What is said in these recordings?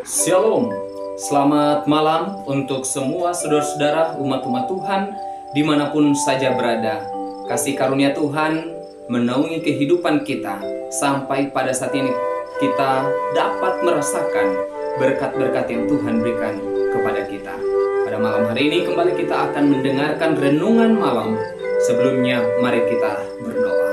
Shalom, selamat malam untuk semua saudara-saudara umat-umat Tuhan dimanapun saja berada. Kasih karunia Tuhan menaungi kehidupan kita sampai pada saat ini kita dapat merasakan berkat-berkat yang Tuhan berikan kepada kita. Pada malam hari ini kembali kita akan mendengarkan renungan malam. Sebelumnya mari kita berdoa.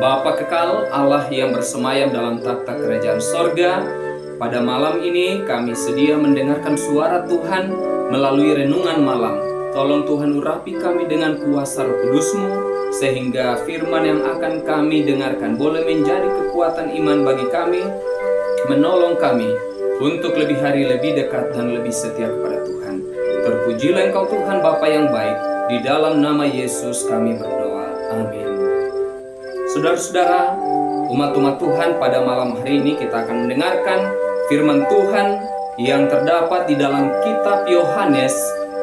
Bapa kekal, Allah yang bersemayam dalam takhta kerajaan sorga, pada malam ini kami sedia mendengarkan suara Tuhan melalui renungan malam. Tolong Tuhan urapi kami dengan kuasa Roh Kudus-Mu, sehingga firman yang akan kami dengarkan boleh menjadi kekuatan iman bagi kami, menolong kami untuk lebih hari lebih dekat dan lebih setia kepada Tuhan. Terpujilah Engkau Tuhan Bapa yang baik, di dalam nama Yesus kami berdoa. Amin. Saudara-saudara, umat-umat Tuhan, pada malam hari ini kita akan mendengarkan firman Tuhan yang terdapat di dalam kitab Yohanes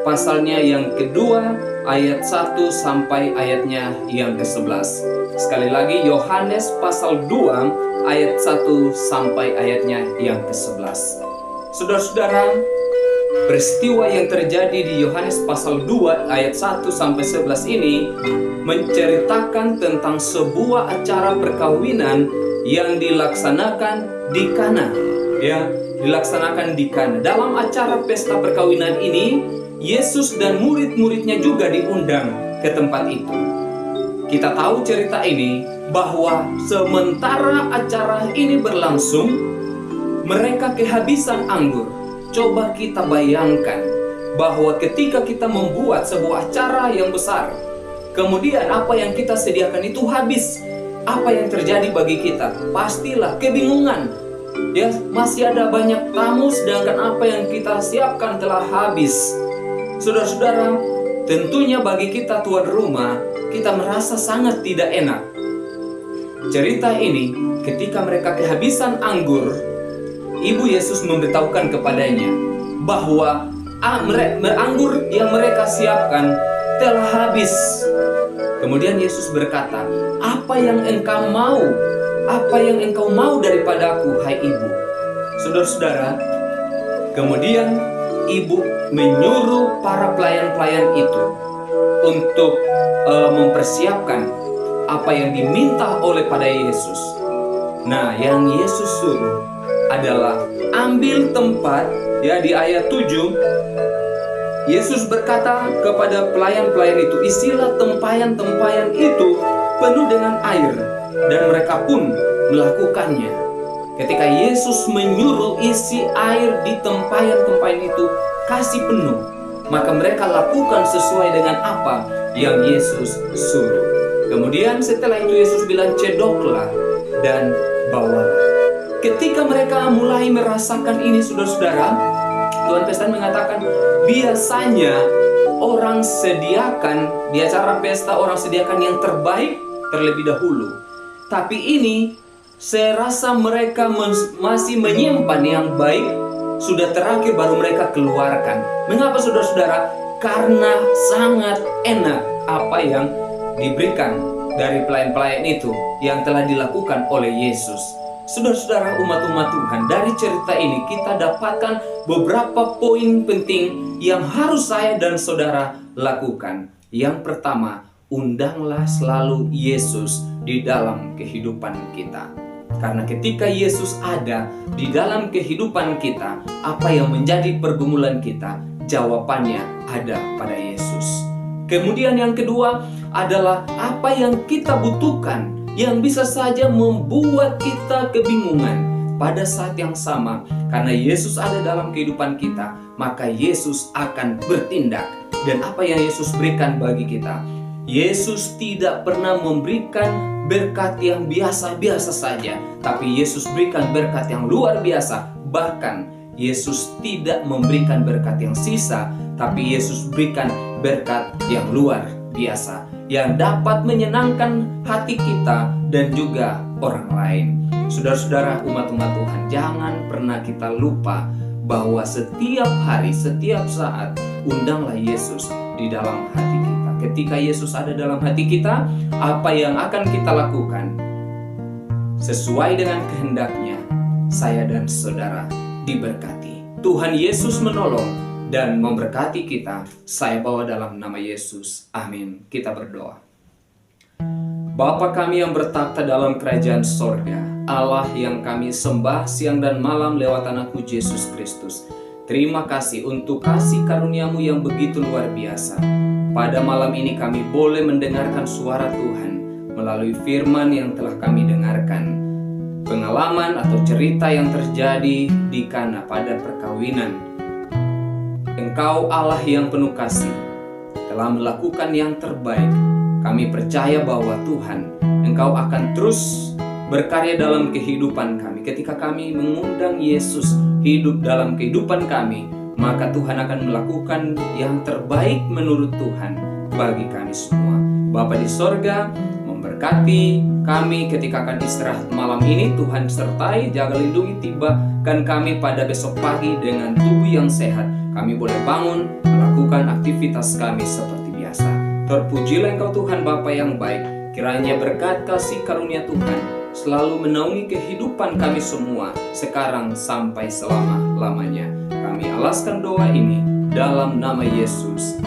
pasalnya yang kedua ayat 1 sampai ayatnya yang ke-11. Sekali lagi, Yohanes pasal 2 ayat 1 sampai ayatnya yang ke-11. Saudara-saudara, peristiwa yang terjadi di Yohanes pasal 2 ayat 1 sampai 11 ini menceritakan tentang sebuah acara perkawinan yang dilaksanakan di Kana. Dilaksanakan di Kana. Dalam acara pesta perkawinan ini, Yesus dan murid-muridnya juga diundang ke tempat itu. Kita tahu cerita ini bahwa sementara acara ini berlangsung, mereka kehabisan anggur. Coba kita bayangkan bahwa ketika kita membuat sebuah acara yang besar, kemudian apa yang kita sediakan itu habis. Apa yang terjadi bagi kita? Pastilah kebingungan. Masih ada banyak tamu sedangkan apa yang kita siapkan telah habis. Saudara-saudara, tentunya bagi kita tuan rumah, kita merasa sangat tidak enak. Cerita ini, ketika mereka kehabisan anggur, Ibu Yesus memberitahukan kepadanya bahwa anggur yang mereka siapkan telah habis. Kemudian Yesus berkata, "Apa yang engkau mau? Apa yang engkau mau daripadaku, hai ibu?" Saudara-saudara, kemudian ibu menyuruh para pelayan-pelayan itu untuk mempersiapkan apa yang diminta oleh pada Yesus. Nah, yang Yesus suruh adalah ambil tempat, di ayat 7 Yesus berkata kepada pelayan-pelayan itu, "Isilah tempayan-tempayan itu penuh dengan air." Dan mereka pun melakukannya. Ketika Yesus menyuruh isi air di tempayan-tempayan itu kasih penuh, maka mereka lakukan sesuai dengan apa yang Yesus suruh. Kemudian setelah itu Yesus bilang, "Cedoklah dan bawalah." Ketika mereka mulai merasakan ini, saudara-saudara, Tuhan Kristus mengatakan, biasanya orang sediakan di acara pesta, orang sediakan yang terbaik terlebih dahulu. Tapi ini saya rasa mereka masih menyimpan yang baik, sudah terakhir baru mereka keluarkan. Mengapa saudara-saudara? Karena sangat enak apa yang diberikan dari pelayan-pelayan itu yang telah dilakukan oleh Yesus. Saudara-saudara umat-umat Tuhan, dari cerita ini kita dapatkan beberapa poin penting yang harus saya dan saudara lakukan. Yang pertama, undanglah selalu Yesus di dalam kehidupan kita. Karena ketika Yesus ada di dalam kehidupan kita, apa yang menjadi pergumulan kita, jawabannya ada pada Yesus. Kemudian yang kedua adalah apa yang kita butuhkan yang bisa saja membuat kita kebingungan. Pada saat yang sama, karena Yesus ada dalam kehidupan kita, maka Yesus akan bertindak. Dan apa yang Yesus berikan bagi kita? Yesus tidak pernah memberikan berkat yang biasa-biasa saja, tapi Yesus berikan berkat yang luar biasa. Bahkan Yesus tidak memberikan berkat yang sisa, tapi Yesus berikan berkat yang luar biasa, yang dapat menyenangkan hati kita dan juga orang lain. Saudara-saudara umat-umat Tuhan, jangan pernah kita lupa bahwa setiap hari, setiap saat, undanglah Yesus di dalam hati kita. Ketika Yesus ada dalam hati kita, apa yang akan kita lakukan? Sesuai dengan kehendaknya, saya dan saudara diberkati. Tuhan Yesus menolong dan memberkati kita. Saya bawa dalam nama Yesus. Amin. Kita berdoa. Bapa kami yang bertakhta dalam kerajaan sorga, Allah yang kami sembah siang dan malam lewat anakmu Yesus Kristus. Terima kasih untuk kasih karunia-Mu yang begitu luar biasa. Pada malam ini kami boleh mendengarkan suara Tuhan melalui firman yang telah kami dengarkan. Pengalaman atau cerita yang terjadi di Kana pada perkawinan. Engkau Allah yang penuh kasih, telah melakukan yang terbaik. Kami percaya bahwa Tuhan, Engkau akan terus berkarya dalam kehidupan kami. Ketika kami mengundang Yesus hidup dalam kehidupan kami, maka Tuhan akan melakukan yang terbaik menurut Tuhan bagi kami semua. Bapa di sorga, memberkati kami ketika akan istirahat malam ini. Tuhan sertai, jaga, lindungi, tibakan kami pada besok pagi dengan tubuh yang sehat. Kami boleh bangun, melakukan aktivitas kami seperti biasa. Terpujilah Engkau Tuhan Bapa yang baik. Kiranya berkat kasih karunia Tuhan selalu menaungi kehidupan kami semua, sekarang sampai selama-lamanya. Kami alaskan doa ini dalam nama Yesus.